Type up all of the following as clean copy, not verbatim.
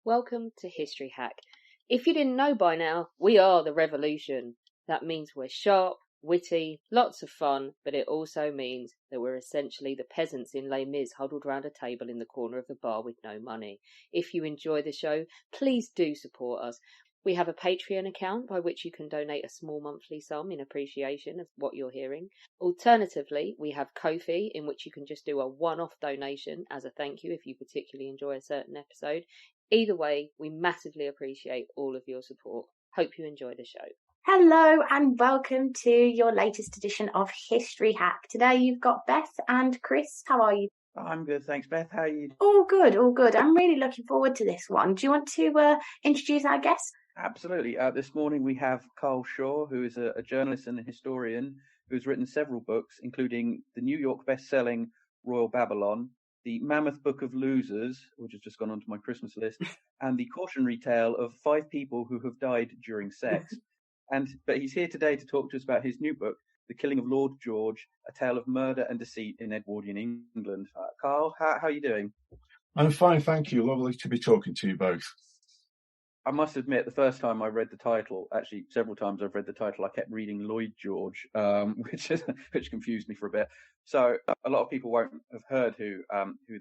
Welcome to History Hack. If you didn't know by now, we are the revolution. That means we're sharp, witty, lots of fun, but it also means that we're essentially the peasants in Les Mis huddled round a table in the corner of the bar with no money. If you enjoy the show, please do support us. We have a Patreon account by which you can donate a small monthly sum in appreciation of what you're hearing. Alternatively, we have Ko-fi, in which you can just do a one-off donation as a thank you if you particularly enjoy a certain episode. Either way, we massively appreciate all of your support. Hope you enjoy the show. Hello and welcome to your latest edition of History Hack. Today you've got Beth and Chris. How are you? I'm good, thanks, Beth. How are you? All good, all good. I'm really looking forward to this one. Do you want to introduce our guest? Absolutely. This morning we have Karl Shaw, who is a journalist and a historian who's written several books, including the New York best-selling Royal Babylon, the Mammoth Book of Losers, which has just gone onto my Christmas list, and the cautionary tale of 5 people who have died during sex. But he's here today to talk to us about his new book, The Killing of Lord George, A Tale of Murder and Deceit in Edwardian England. Karl, how are you doing? I'm fine, thank you. Lovely to be talking to you both. I must admit, the first time I read the title, actually several times I've read the title, I kept reading Lloyd George, which confused me for a bit. So a lot of people won't have heard who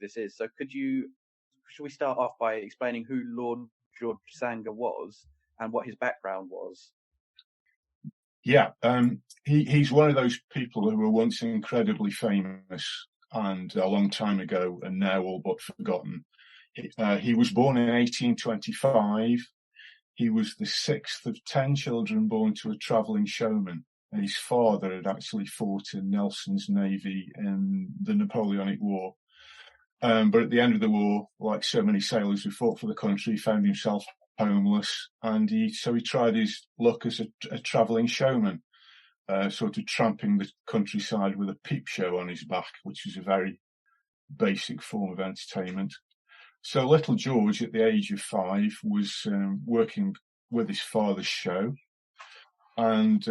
this is. So should we start off by explaining who Lord George Sanger was and what his background was? Yeah, he's one of those people who were once incredibly famous and a long time ago and now all but forgotten. He was born in 1825. He was the 6th of 10 children born to a travelling showman, and his father had actually fought in Nelson's navy in the Napoleonic War. But at the end of the war, like so many sailors who fought for the country, he found himself homeless, and so he tried his luck as a travelling showman, sort of tramping the countryside with a peep show on his back, which was a very basic form of entertainment. So little George, at the age of 5, was working with his father's show. And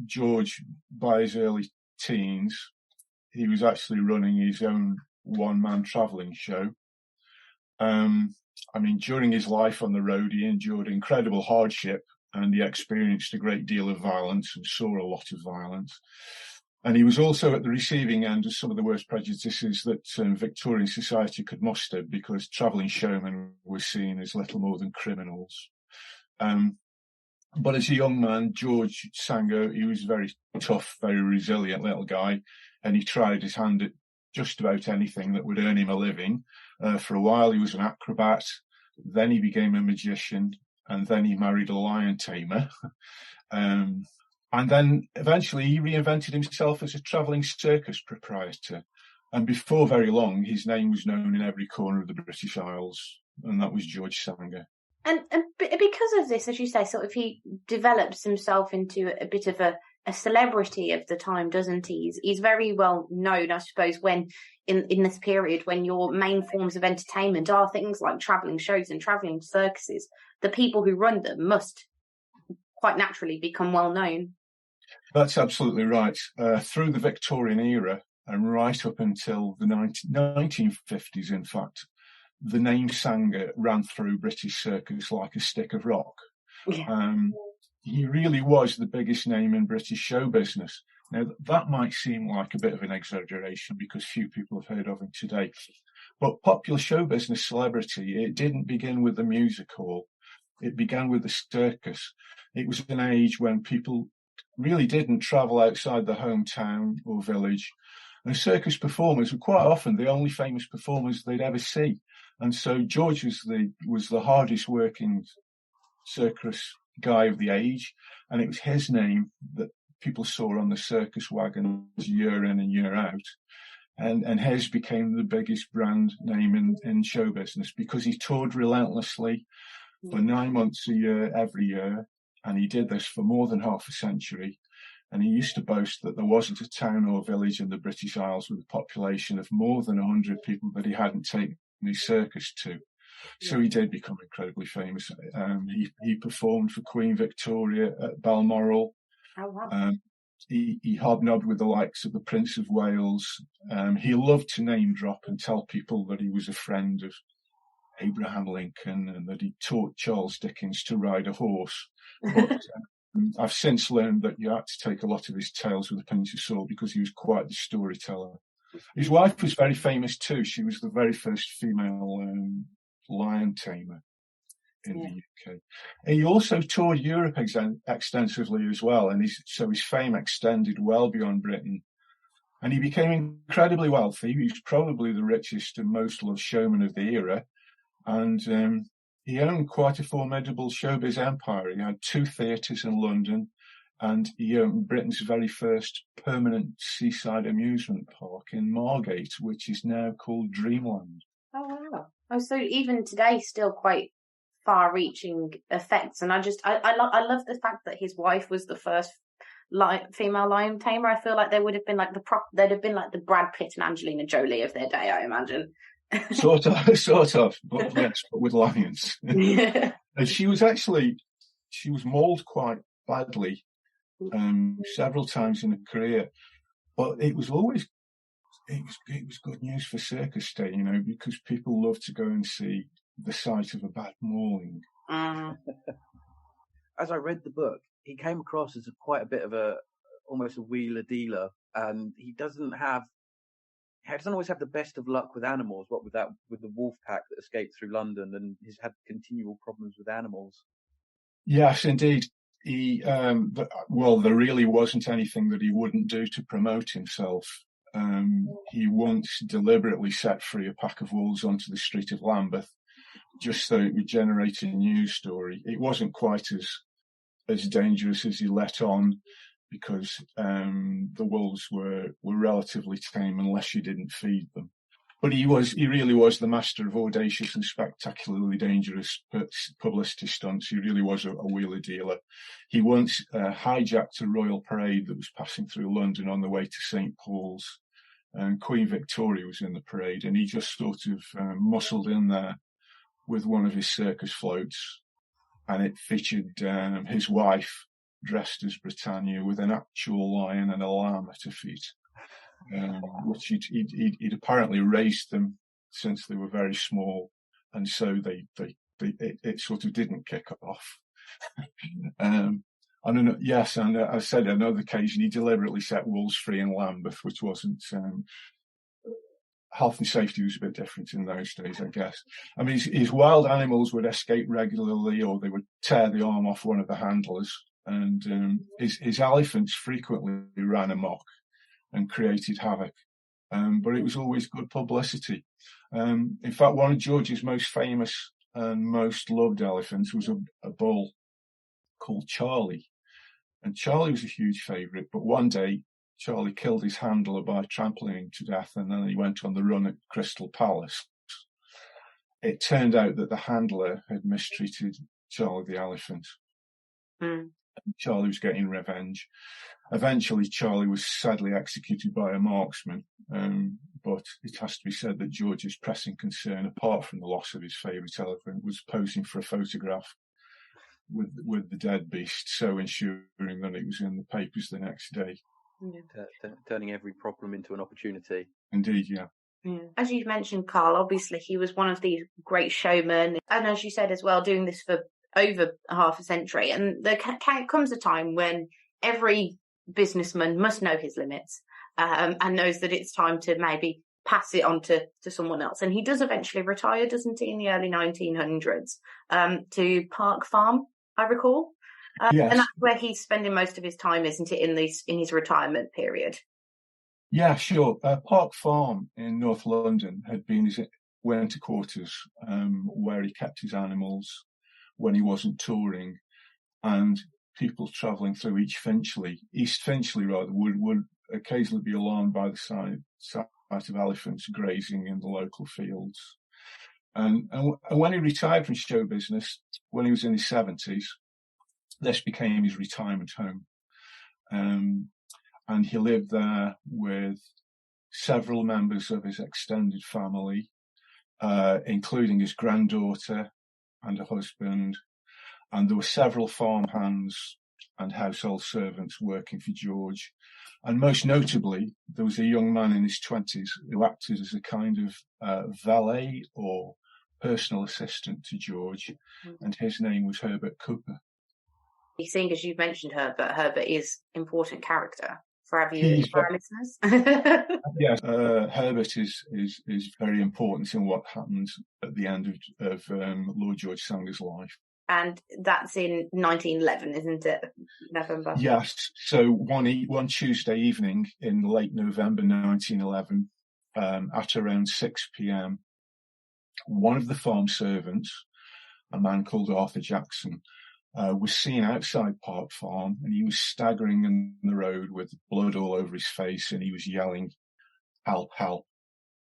George, by his early teens, he was actually running his own one-man travelling show. During his life on the road, he endured incredible hardship and he experienced a great deal of violence and saw a lot of violence. And he was also at the receiving end of some of the worst prejudices that Victorian society could muster, because travelling showmen were seen as little more than criminals. But as a young man, George Sanger, he was a very tough, very resilient little guy, and he tried his hand at just about anything that would earn him a living. For a while, he was an acrobat. Then he became a magician, and then he married a lion tamer. And then eventually he reinvented himself as a travelling circus proprietor. And before very long, his name was known in every corner of the British Isles, and that was George Sanger. And because of this, as you say, sort of he develops himself into a bit of a celebrity of the time, doesn't he? He's very well known, I suppose, when in this period when your main forms of entertainment are things like travelling shows and travelling circuses. The people who run them must quite naturally become well known. That's absolutely right. Through the Victorian era and right up until the 1950s, in fact, the name Sanger ran through British circus like a stick of rock. Yeah. He really was the biggest name in British show business. Now, that might seem like a bit of an exaggeration because few people have heard of him today. But popular show business celebrity, it didn't begin with the music hall. It began with the circus. It was an age when people really didn't travel outside the hometown or village. And circus performers were quite often the only famous performers they'd ever see. And so George was the hardest working circus guy of the age. And it was his name that people saw on the circus wagons year in and year out. And his became the biggest brand name in show business because he toured relentlessly for 9 months a year, every year. And he did this for more than half a century. And he used to boast that there wasn't a town or village in the British Isles with a population of more than 100 people that he hadn't taken his circus to. So he did become incredibly famous. He performed for Queen Victoria at Balmoral. Oh, wow. He hobnobbed with the likes of the Prince of Wales. He loved to name drop and tell people that he was a friend of Abraham Lincoln, and that he taught Charles Dickens to ride a horse. But I've since learned that you had to take a lot of his tales with a pinch of salt because he was quite the storyteller. His wife was very famous too. She was the very first female lion tamer in the UK. He also toured Europe extensively as well, and so his fame extended well beyond Britain. And he became incredibly wealthy. He was probably the richest and most loved showman of the era. And he owned quite a formidable showbiz empire. He had 2 theatres in London, and he owned Britain's very first permanent seaside amusement park in Margate, which is now called Dreamland. Oh, wow. Oh, so even today, still quite far-reaching effects. And I love the fact that his wife was the first female lion tamer. I feel like they would have been like they'd have been like the Brad Pitt and Angelina Jolie of their day, I imagine. Sort of, but yes, but with lions. Yeah. And she was mauled quite badly several times in her career, but it was good news for circus day, because people love to go and see the sight of a bad mauling. As I read the book, he came across as quite a bit of almost a wheeler dealer, and he doesn't always have the best of luck with animals. What with the wolf pack that escaped through London, and he's had continual problems with animals. Yes, indeed. There really wasn't anything that he wouldn't do to promote himself. He once deliberately set free a pack of wolves onto the street of Lambeth, just so it would generate a news story. It wasn't quite as dangerous as he let on, because the wolves were relatively tame unless you didn't feed them. But he really was the master of audacious and spectacularly dangerous publicity stunts. He really was a wheeler dealer. He once hijacked a royal parade that was passing through London on the way to St. Paul's, and Queen Victoria was in the parade, and he just sort of muscled in there with one of his circus floats, and it featured his wife dressed as Britannia with an actual lion and a lamb at her feet, which he'd apparently raised them since they were very small, and so it sort of didn't kick off. And I said on another occasion he deliberately set wolves free in Lambeth, which wasn't. Health and safety was a bit different in those days, I guess. I mean, his wild animals would escape regularly, or they would tear the arm off one of the handlers. And his elephants frequently ran amok and created havoc. But it was always good publicity. In fact, one of George's most famous and most loved elephants was a bull called Charlie. And Charlie was a huge favourite, but one day Charlie killed his handler by trampling him to death, and then he went on the run at Crystal Palace. It turned out that the handler had mistreated Charlie the elephant. Charlie was getting revenge. Eventually, Charlie was sadly executed by a marksman, but it has to be said that George's pressing concern, apart from the loss of his favourite elephant, was posing for a photograph with the dead beast, so ensuring that it was in the papers the next day. Yeah. Turning every problem into an opportunity. Indeed, yeah. As you mentioned, Karl, obviously he was one of these great showmen, and as you said as well, doing this for over half a century. And there comes a time when every businessman must know his limits, and knows that it's time to maybe pass it on to someone else. And he does eventually retire, doesn't he, in the early 1900s, to Park Farm, I recall. Yes. And that's where he's spending most of his time, isn't it, in his retirement period? Yeah, sure. Park Farm in North London had been his winter quarters, where he kept his animals when he wasn't touring, and people travelling through East Finchley would occasionally be alarmed by the sight of elephants grazing in the local fields. And when he retired from show business, when he was in his 70s, this became his retirement home. And he lived there with several members of his extended family, including his granddaughter and a husband. And there were several farmhands and household servants working for George. And most notably, there was a young man in his 20s who acted as a kind of valet or personal assistant to George, and his name was Herbert Cooper. Seeing as you've mentioned Herbert is important character for our listeners. Yes, Herbert is very important in what happens at the end of Lord George Sanger's life. And that's in 1911, isn't it? November. Yes. So one Tuesday evening in late November 1911, at around 6 p.m, one of the farm servants, a man called Arthur Jackson, was seen outside Park Farm, and he was staggering in the road with blood all over his face, and he was yelling, "Help, help,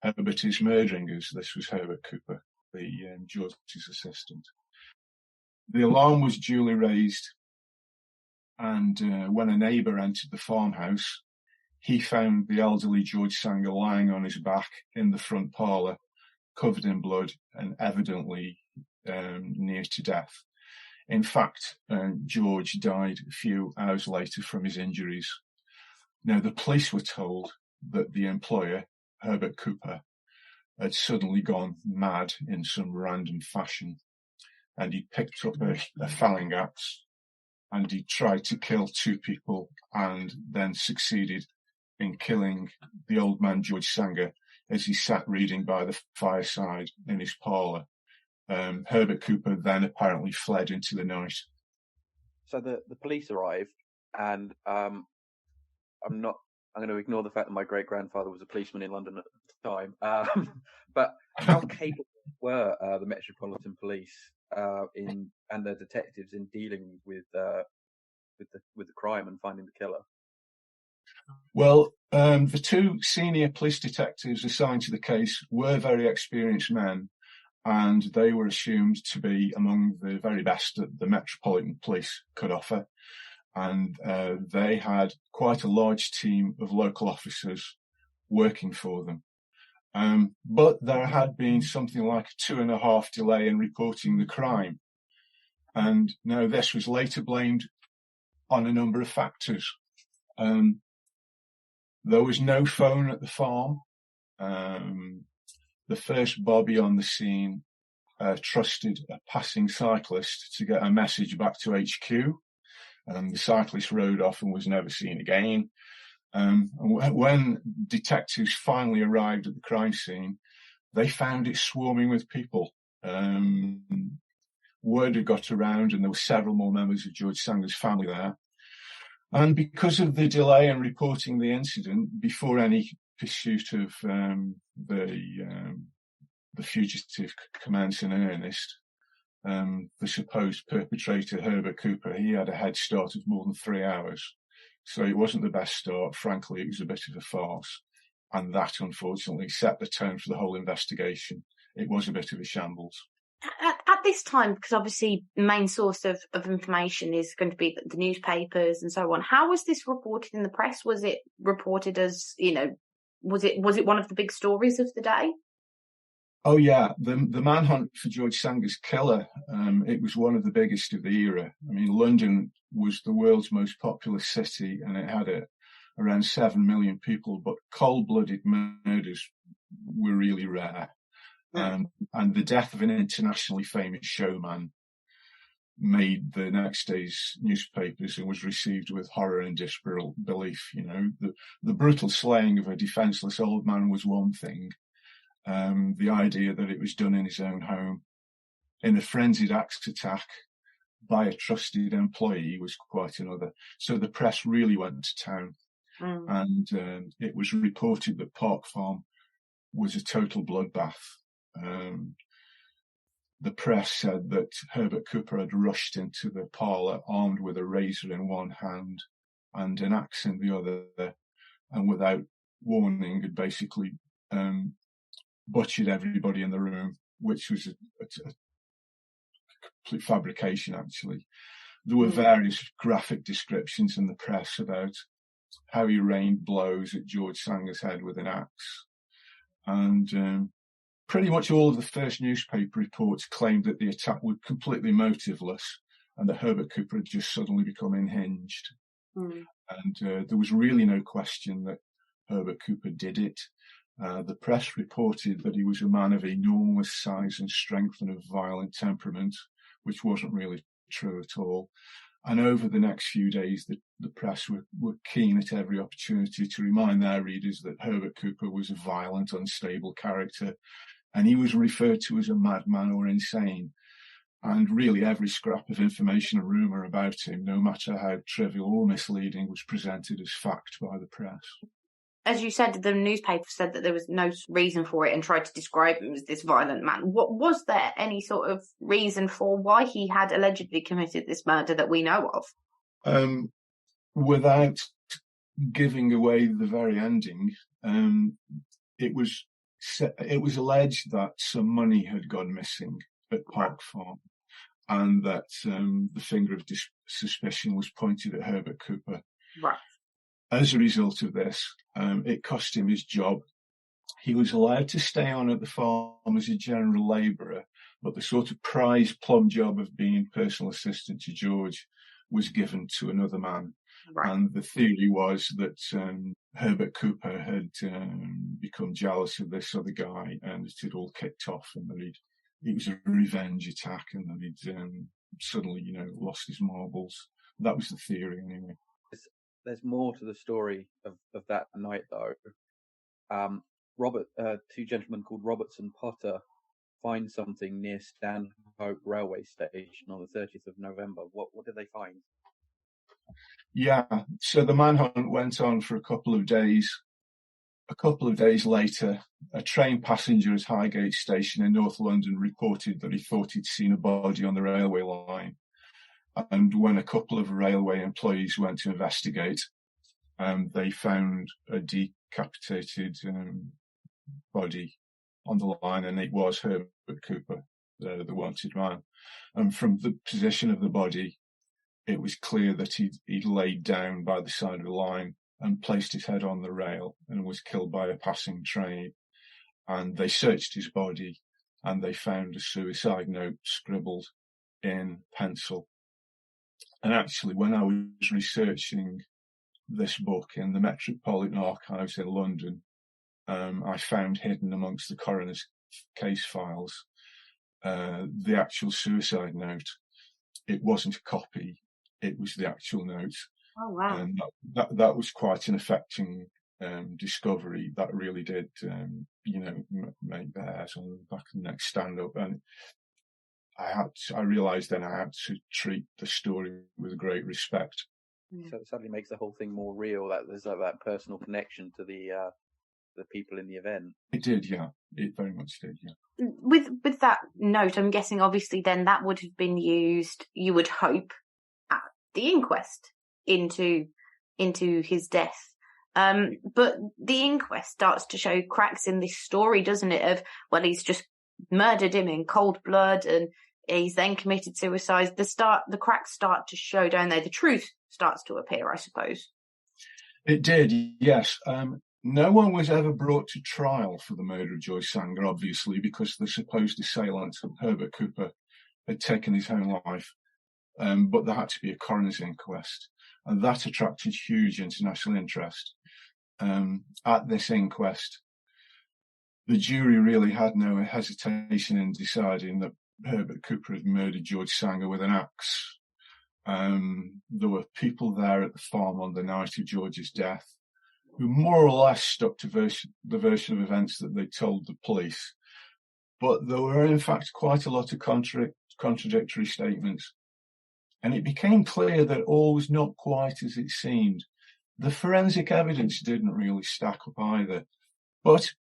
Herbert is murdering us." This was Herbert Cooper, the George's assistant. The alarm was duly raised, and when a neighbour entered the farmhouse, he found the elderly George Sanger lying on his back in the front parlour, covered in blood and evidently near to death. In fact, George died a few hours later from his injuries. Now, the police were told that the employer, Herbert Cooper, had suddenly gone mad in some random fashion, and he picked up a felling axe, and he tried to kill 2 people, and then succeeded in killing the old man George Sanger as he sat reading by the fireside in his parlour. Herbert Cooper then apparently fled into the night. So the police arrive, and I'm going to ignore the fact that my great grandfather was a policeman in London at the time. But how capable were the Metropolitan Police and the detectives in dealing with the crime and finding the killer? Well, the 2 senior police detectives assigned to the case were very experienced men, and they were assumed to be among the very best that the Metropolitan Police could offer. And they had quite a large team of local officers working for them. But there had been something like a 2.5 delay in reporting the crime. And now this was later blamed on a number of factors. There was no phone at the farm. The first Bobby on the scene trusted a passing cyclist to get a message back to HQ. The cyclist rode off and was never seen again. When detectives finally arrived at the crime scene, they found it swarming with people. Word had got around, and there were several more members of George Sanger's family there. And because of the delay in reporting the incident, before any pursuit of the fugitive commenced in earnest, the supposed perpetrator, Herbert Cooper, he had a head start of more than 3 hours. So it wasn't the best start. Frankly, it was a bit of a farce. And that, unfortunately, set the tone for the whole investigation. It was a bit of a shambles. At this time, because obviously the main source of information is going to be the newspapers and so on, how was this reported in the press? Was it reported as, was it one of the big stories of the day? Oh yeah, the manhunt for George Sanger's killer, it was one of the biggest of the era. I mean, London was the world's most populous city, and it had around 7 million people, but cold-blooded murders were really rare. And the death of an internationally famous showman made the next day's newspapers and was received with horror and disbelief. The brutal slaying of a defenseless old man was one thing. The idea that it was done in his own home in a frenzied axe attack by a trusted employee was quite another. So the press really went to town. And it was reported that Park Farm was a total bloodbath. The press said that Herbert Cooper had rushed into the parlour armed with a razor in one hand and an axe in the other, and without warning had basically butchered everybody in the room, which was a complete fabrication, actually. There were various graphic descriptions in the press about how he rained blows at George Sanger's head with an axe. And pretty much all of the first newspaper reports claimed that the attack was completely motiveless and that Herbert Cooper had just suddenly become unhinged. And there was really no question that Herbert Cooper did it. The press reported that he was a man of enormous size and strength and of violent temperament, which wasn't really true at all. And over the next few days, the press were keen at every opportunity to remind their readers that Herbert Cooper was a violent, unstable character, and he was referred to as a madman or insane. And really every scrap of information or rumour about him, no matter how trivial or misleading, was presented as fact by the press. As you said, the newspaper said that there was no reason for it and tried to describe him as this violent man. What was there any sort of reason for why he had allegedly committed this murder that we know of? Without giving away the very ending, it was alleged that some money had gone missing at Park Farm, and that the finger of suspicion was pointed at Herbert Cooper. Right. As a result of this, it cost him his job. He was allowed to stay on at the farm as a general labourer, but the sort of prize plum job of being personal assistant to George was given to another man. Right. And the theory was that Herbert Cooper had become jealous of this other guy, and it had all kicked off, and that it was a revenge attack, and that he'd suddenly, lost his marbles. That was the theory, anyway. There's more to the story of that night, though. Two gentlemen called Roberts and Potter find something near Stanhope railway station on the 30th of November. What did they find? Yeah, so the manhunt went on for a couple of days. A couple of days later, a train passenger at Highgate Station in North London reported that he thought he'd seen a body on the railway line. And when a couple of railway employees went to investigate, they found a decapitated body on the line, and it was Herbert Cooper, the wanted man. And from the position of the body, it was clear that he'd laid down by the side of the line and placed his head on the rail and was killed by a passing train. And they searched his body, and they found a suicide note scribbled in pencil. And actually, when I was researching this book in the Metropolitan Archives in London, I found hidden amongst the coroner's case files the actual suicide note. It wasn't a copy; it was the actual note. Oh wow! And that was quite an affecting discovery. That really did, make the hairs on the back of the neck stand up. And I realised then I had to treat the story with great respect. So it sadly makes the whole thing more real. That there's that personal connection to the people in the event. It did, yeah. It very much did, yeah. With that note, I'm guessing obviously then that would have been used, you would hope, at the inquest into his death. But the inquest starts to show cracks in this story, doesn't it? Of, well, he's just murdered him in cold blood, and he's then committed suicide. The cracks start to show, don't they? The truth starts to appear, I suppose. It did, yes. No one was ever brought to trial for the murder of Joyce Sanger, obviously, because the supposed assailant, Herbert Cooper, had taken his own life. But there had to be a coroner's inquest, and that attracted huge international interest. At this inquest, the jury really had no hesitation in deciding that Herbert Cooper had murdered George Sanger with an axe. There were people there at the farm on the night of George's death who more or less stuck to the version of events that they told the police. But there were, in fact, quite a lot of contradictory statements. And it became clear that all was not quite as it seemed. The forensic evidence didn't really stack up either. But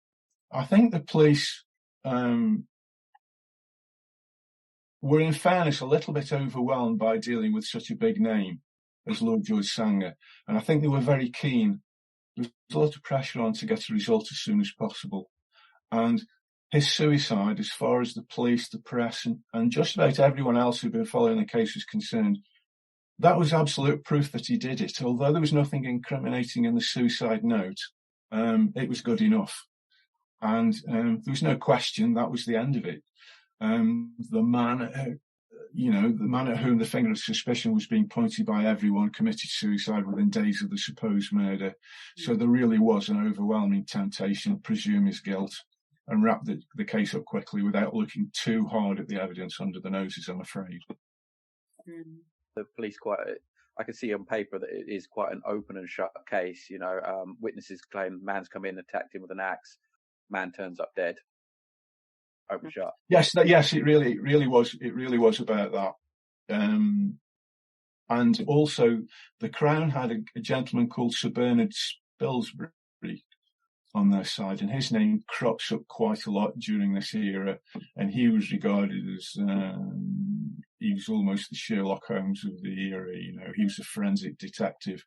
I think the police were, in fairness, a little bit overwhelmed by dealing with such a big name as Lord George Sanger. And I think they were very keen. There was a lot of pressure on to get a result as soon as possible. And his suicide, as far as the police, the press, and just about everyone else who'd been following the case was concerned, that was absolute proof that he did it. Although there was nothing incriminating in the suicide note, it was good enough. And there was no question that was the end of it. The man the man at whom the finger of suspicion was being pointed by everyone committed suicide within days of the supposed murder. So there really was an overwhelming temptation to presume his guilt and wrap the case up quickly without looking too hard at the evidence under the noses, I'm afraid. The police I can see on paper that it is quite an open and shut case. Witnesses claim man's come in, attacked him with an axe, man turns up dead. Open shut. Yes, it really was about that. And also, the Crown had a gentleman called Sir Bernard Spilsbury on their side, and his name crops up quite a lot during this era, and he was regarded as he was almost the Sherlock Holmes of the era. He was a forensic detective.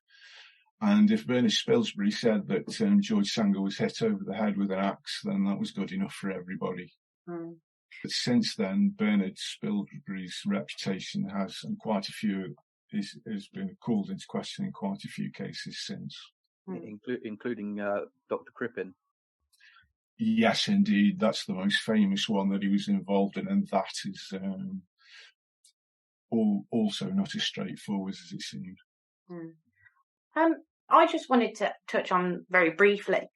And if Bernard Spilsbury said that George Sanger was hit over the head with an axe, then that was good enough for everybody. But since then, Bernard Spilsbury's reputation has been called into question in quite a few cases since. Including Dr. Crippen. Yes, indeed. That's the most famous one that he was involved in, and that is also not as straightforward as it seemed. I just wanted to touch on very briefly,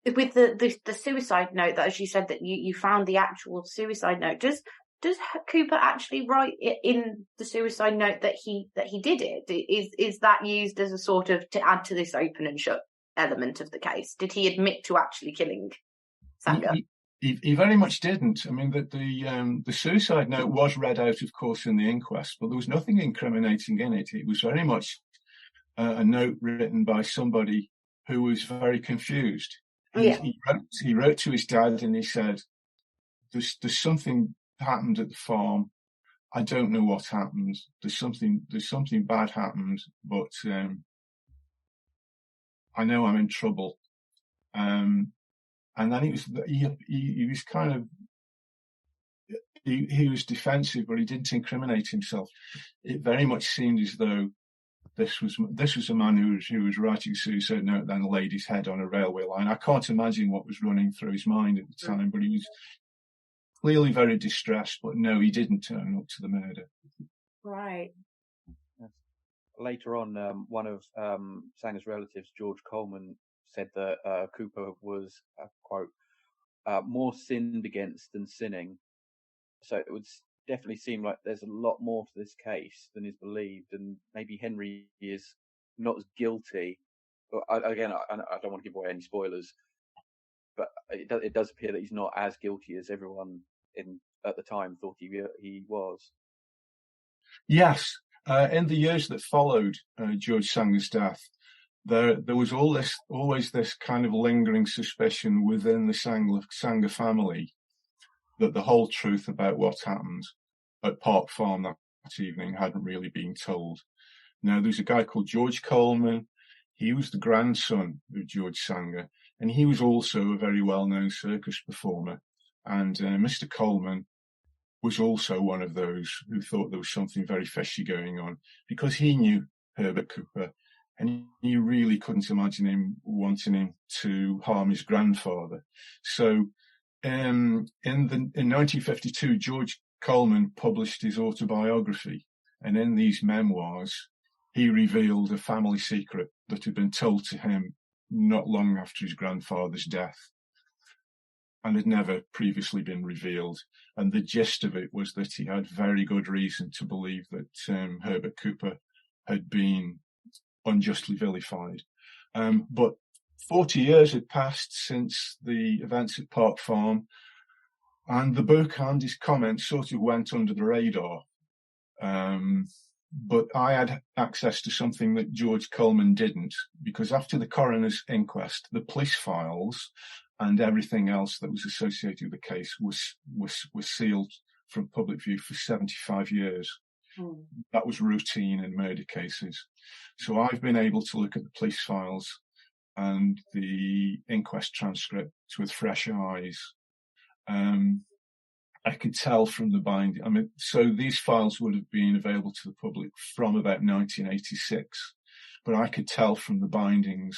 with the suicide note, that, as you said, that you found the actual suicide note. Does Cooper actually write in the suicide note that he did it? Is that used as a sort of to add to this open and shut element of the case? Did he admit to actually killing Sanger? He very much didn't. I mean, the suicide note was read out, of course, in the inquest, but there was nothing incriminating in it. It was very much a note written by somebody who was very confused. He wrote to his dad and he said, "There's something happened at the farm. I don't know what happened. There's something bad happened, but I know I'm in trouble." And then he was kind of he was defensive, but he didn't incriminate himself. It very much seemed as though this was a man who was writing a suicide note, then laid his head on a railway line. I can't imagine what was running through his mind at the time, but he was clearly very distressed. But no, he didn't turn up to the murder. Right. Later on, one of Sanger's relatives, George Coleman, said that Cooper was, quote, more sinned against than sinning. So it would definitely seem like there's a lot more to this case than is believed, and maybe Henry is not as guilty. But I don't want to give away any spoilers, but it does appear that he's not as guilty as everyone at the time thought he was. Yes, in the years that followed George Sanger's death, there was always this kind of lingering suspicion within the Sanger family that the whole truth about what happened at Park Farm that evening hadn't really been told. Now, there's a guy called George Coleman. He was the grandson of George Sanger, and he was also a very well-known circus performer. And Mr. Coleman was also one of those who thought there was something very fishy going on, because he knew Herbert Cooper, and he really couldn't imagine him wanting him to harm his grandfather. So in 1952, George Coleman published his autobiography, and in these memoirs, he revealed a family secret that had been told to him not long after his grandfather's death and had never previously been revealed. And the gist of it was that he had very good reason to believe that Herbert Cooper had been unjustly vilified. But 40 years had passed since the events at Park Farm, and the book and his comments sort of went under the radar. But I had access to something that George Coleman didn't, because after the coroner's inquest, the police files and everything else that was associated with the case was sealed from public view for 75 years. That was routine in murder cases. So I've been able to look at the police files and the inquest transcripts with fresh eyes. I could tell from the binding. I mean, so these files would have been available to the public from about 1986, but I could tell from the bindings.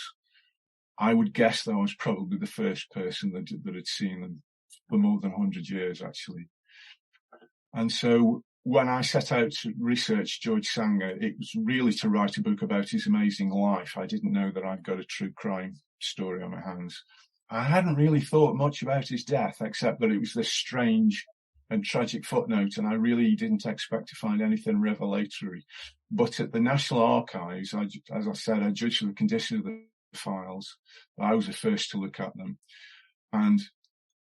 I would guess that I was probably the first person that had seen them for more than 100 years, actually. And so when I set out to research George Sanger, it was really to write a book about his amazing life. I didn't know that I'd got a true crime story on my hands. I hadn't really thought much about his death, except that it was this strange and tragic footnote, and I really didn't expect to find anything revelatory. But at the National Archives, as I said, I judged the condition of the files. I was the first to look at them. And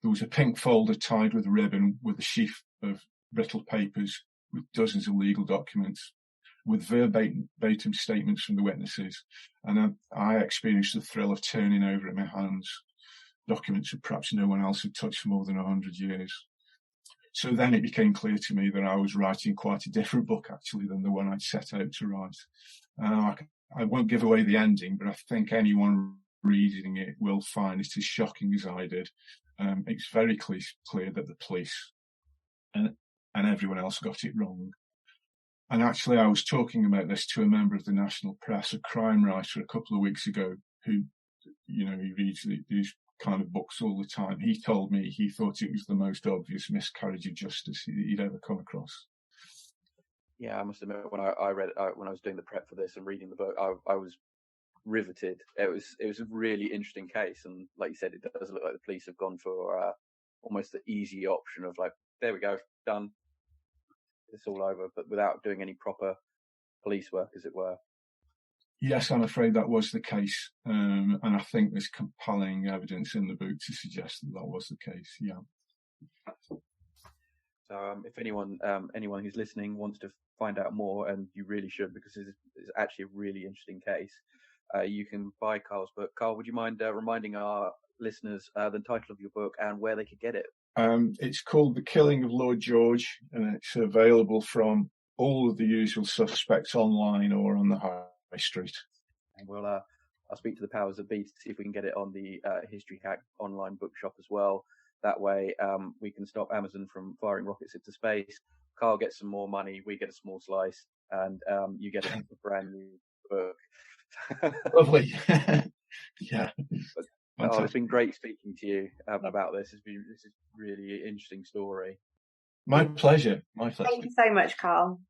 there was a pink folder tied with a ribbon with a sheaf of brittle papers with dozens of legal documents, with verbatim statements from the witnesses. And I experienced the thrill of turning over in my hands documents that perhaps no one else had touched for more than 100 years. So then it became clear to me that I was writing quite a different book, actually, than the one I'd set out to write. I won't give away the ending, but I think anyone reading it will find it as shocking as I did. It's very clear that the police and everyone else got it wrong. And actually, I was talking about this to a member of the national press, a crime writer, a couple of weeks ago, who, he reads these kind of books all the time. He told me he thought it was the most obvious miscarriage of justice he'd ever come across. Yeah, I must admit, when I read it, when I was doing the prep for this and reading the book, I was riveted. It was a really interesting case, and like you said, it does look like the police have gone for almost the easy option of like, there we go, done, it's all over, but without doing any proper police work, as it were. Yes, I'm afraid that was the case, and I think there's compelling evidence in the book to suggest that was the case. Yeah. So, if anyone who's listening wants to find out more, and you really should, because it's actually a really interesting case, you can buy Karl's book. Karl, would you mind reminding our listeners the title of your book and where they could get it? It's called The Killing of Lord George, and it's available from all of the usual suspects online or on the high street. And I'll speak to the powers that be to see if we can get it on the History Hack online bookshop as well. That way, we can stop Amazon from firing rockets into space. Karl gets some more money, we get a small slice, and you get a brand new book. Lovely. Yeah. It's been great speaking to you about this. This is really interesting story. My pleasure. Thank you so much, Karl.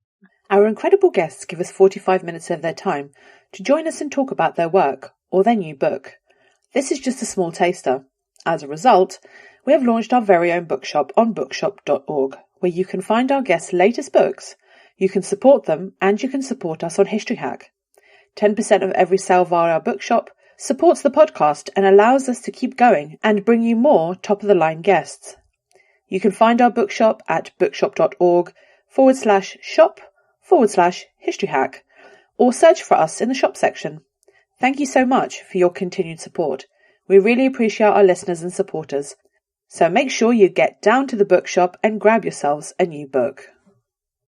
Our incredible guests give us 45 minutes of their time to join us and talk about their work or their new book. This is just a small taster. As a result, we have launched our very own bookshop on bookshop.org, where you can find our guests' latest books, you can support them, and you can support us on History Hack. 10% of every sale via our bookshop supports the podcast and allows us to keep going and bring you more top-of-the-line guests. You can find our bookshop at bookshop.org/shop/History Hack, or search for us in the shop section. Thank you so much for your continued support. We really appreciate our listeners and supporters. So make sure you get down to the bookshop and grab yourselves a new book.